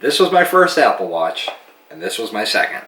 This was my first Apple Watch, and this was my second.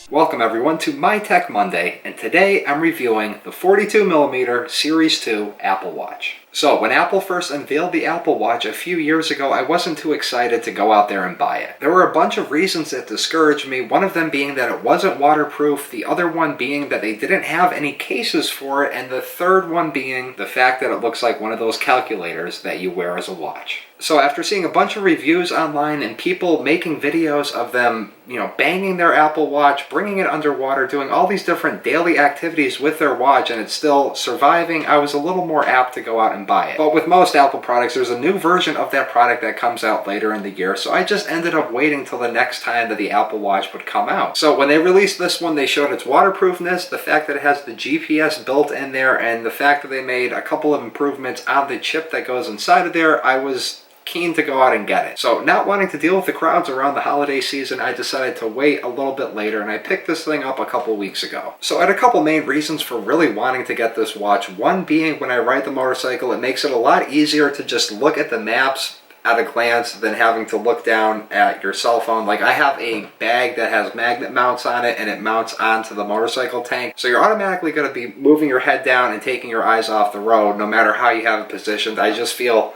Welcome everyone to My Tech Monday, and today I'm reviewing the 42mm Series 2 Apple Watch. So when Apple first unveiled the Apple Watch a few years ago, I wasn't too excited to go out there and buy it. There were a bunch of reasons that discouraged me, one of them being that it wasn't waterproof, the other one being that they didn't have any cases for it, and the third one being the fact that it looks like one of those calculators that you wear as a watch. So after seeing a bunch of reviews online and people making videos of them, banging their Apple Watch, bringing it underwater, doing all these different daily activities with their watch and it's still surviving, I was a little more apt to go out and buy it. But with most Apple products, there's a new version of that product that comes out later in the year, so I just ended up waiting till the next time that the Apple Watch would come out. So when they released this one, they showed its waterproofness, the fact that it has the GPS built in there, and the fact that they made a couple of improvements on the chip that goes inside of there. I was keen to go out and get it. So not wanting to deal with the crowds around the holiday season, I decided to wait a little bit later, and I picked this thing up a couple weeks ago. So I had a couple main reasons for really wanting to get this watch. One being, when I ride the motorcycle, it makes it a lot easier to just look at the maps at a glance than having to look down at your cell phone. Like, I have a bag that has magnet mounts on it and it mounts onto the motorcycle tank, so you're automatically going to be moving your head down and taking your eyes off the road no matter how you have it positioned. I just feel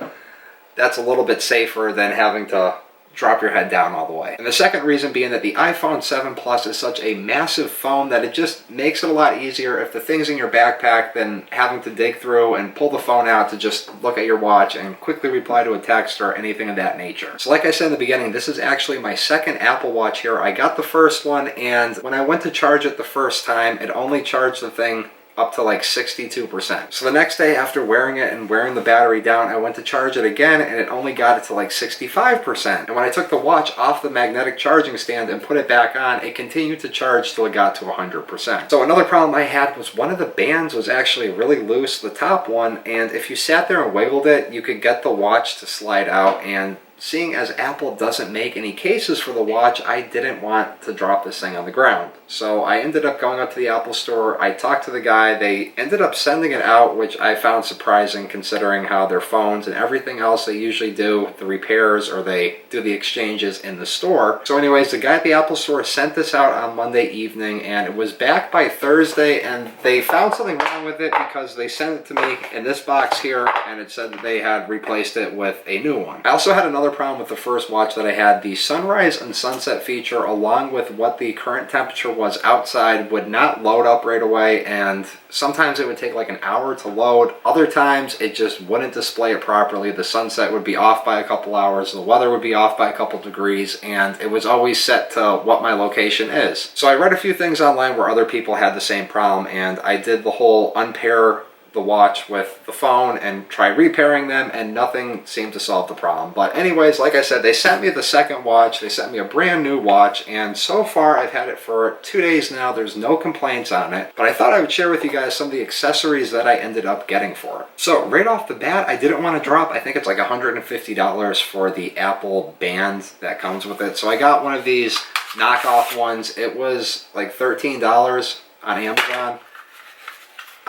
that's a little bit safer than having to drop your head down all the way. And the second reason being that the iPhone 7 Plus is such a massive phone that it just makes it a lot easier if the thing's in your backpack than having to dig through and pull the phone out to just look at your watch and quickly reply to a text or anything of that nature. So like I said in the beginning, this is actually my second Apple Watch here. I got the first one, and when I went to charge it the first time, it only charged the thing up to like 62%. So the next day, after wearing it and wearing the battery down, I went to charge it again and it only got it to like 65%. And when I took the watch off the magnetic charging stand and put it back on, it continued to charge till it got to 100%. So another problem I had was one of the bands was actually really loose, the top one, and if you sat there and wiggled it, you could get the watch to slide out. And seeing as Apple doesn't make any cases for the watch, I didn't want to drop this thing on the ground. So I ended up going up to the Apple store. I talked to the guy. They ended up sending it out, which I found surprising considering how their phones and everything else they usually do the repairs, or they do the exchanges in the store. So anyways, the guy at the Apple store sent this out on Monday evening, and it was back by Thursday, and they found something wrong with it because they sent it to me in this box here, and it said that they had replaced it with a new one. I also had another problem with the first watch that I had. The sunrise and sunset feature, along with what the current temperature was outside, would not load up right away, and sometimes it would take like an hour to load. Other times it just wouldn't display it properly. The sunset would be off by a couple hours, the weather would be off by a couple degrees, and it was always set to what my location is. So I read a few things online where other people had the same problem, and I did the whole unpair the watch with the phone and try repairing them, and nothing seemed to solve the problem. But anyways, like I said, they sent me the second watch. They sent me a brand new watch, and so far I've had it for 2 days now. There's no complaints on it, but I thought I would share with you guys some of the accessories that I ended up getting for it. So right off the bat, I didn't want to drop, I think it's like $150 for the Apple band that comes with it. So I got one of these knockoff ones. It was like $13 on Amazon.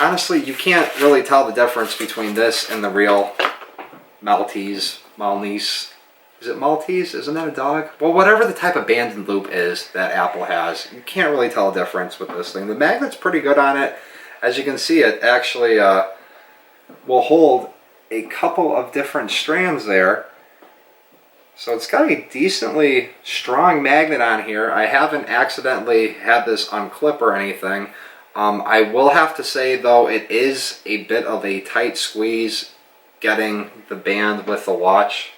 Honestly, you can't really tell the difference between this and the real Maltese. Is it Maltese? Isn't that a dog? Well, whatever the type of band and loop is that Apple has, you can't really tell a difference with this thing. The magnet's pretty good on it. As you can see, it actually will hold a couple of different strands there. So it's got a decently strong magnet on here. I haven't accidentally had this unclip or anything. I will have to say, though, it is a bit of a tight squeeze getting the band with the watch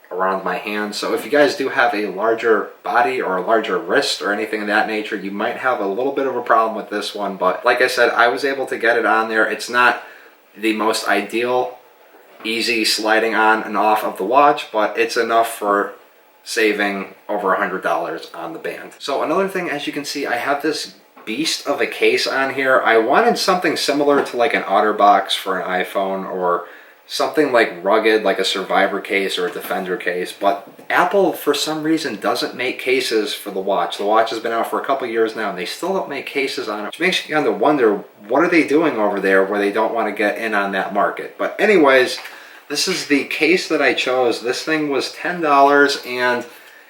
around my hand. So if you guys do have a larger body or a larger wrist or anything of that nature, you might have a little bit of a problem with this one. But like I said, I was able to get it on there. It's not the most ideal, easy sliding on and off of the watch, but it's enough for saving over $100 on the band. So another thing, as you can see, I have this beast of a case on here. I wanted something similar to like an OtterBox for an iPhone, or something like rugged, like a Survivor case or a Defender case. But Apple, for some reason, doesn't make cases for the watch. The watch has been out for a couple years now, and they still don't make cases on it, which makes you kind of wonder, what are they doing over there where they don't want to get in on that market? But anyways, this is the case that I chose. This thing was $10, and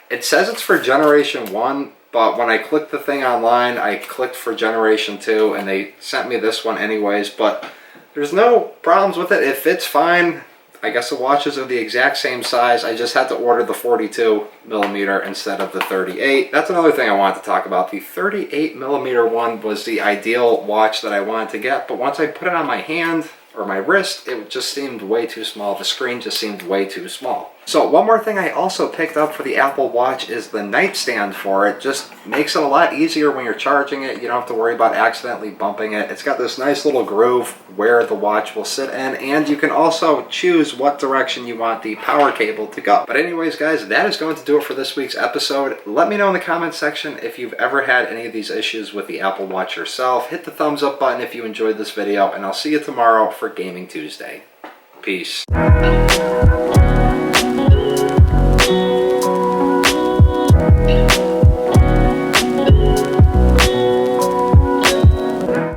it says it's for Generation 1, but when I clicked the thing online, I clicked for Generation 2, and they sent me this one anyways. But there's no problems with it. It fits fine. I guess the watches are the exact same size. I just had to order the 42 millimeter instead of the 38. That's another thing I wanted to talk about. The 38 millimeter one was the ideal watch that I wanted to get, but once I put it on my hand or my wrist, it just seemed way too small. The screen just seemed way too small. So one more thing I also picked up for the Apple Watch is the nightstand for it. Just makes it a lot easier when you're charging it. You don't have to worry about accidentally bumping it. It's got this nice little groove where the watch will sit in, and you can also choose what direction you want the power cable to go. But anyways, guys, that is going to do it for this week's episode. Let me know in the comments section if you've ever had any of these issues with the Apple Watch yourself. Hit the thumbs up button if you enjoyed this video, and I'll see you tomorrow for Gaming Tuesday. Peace.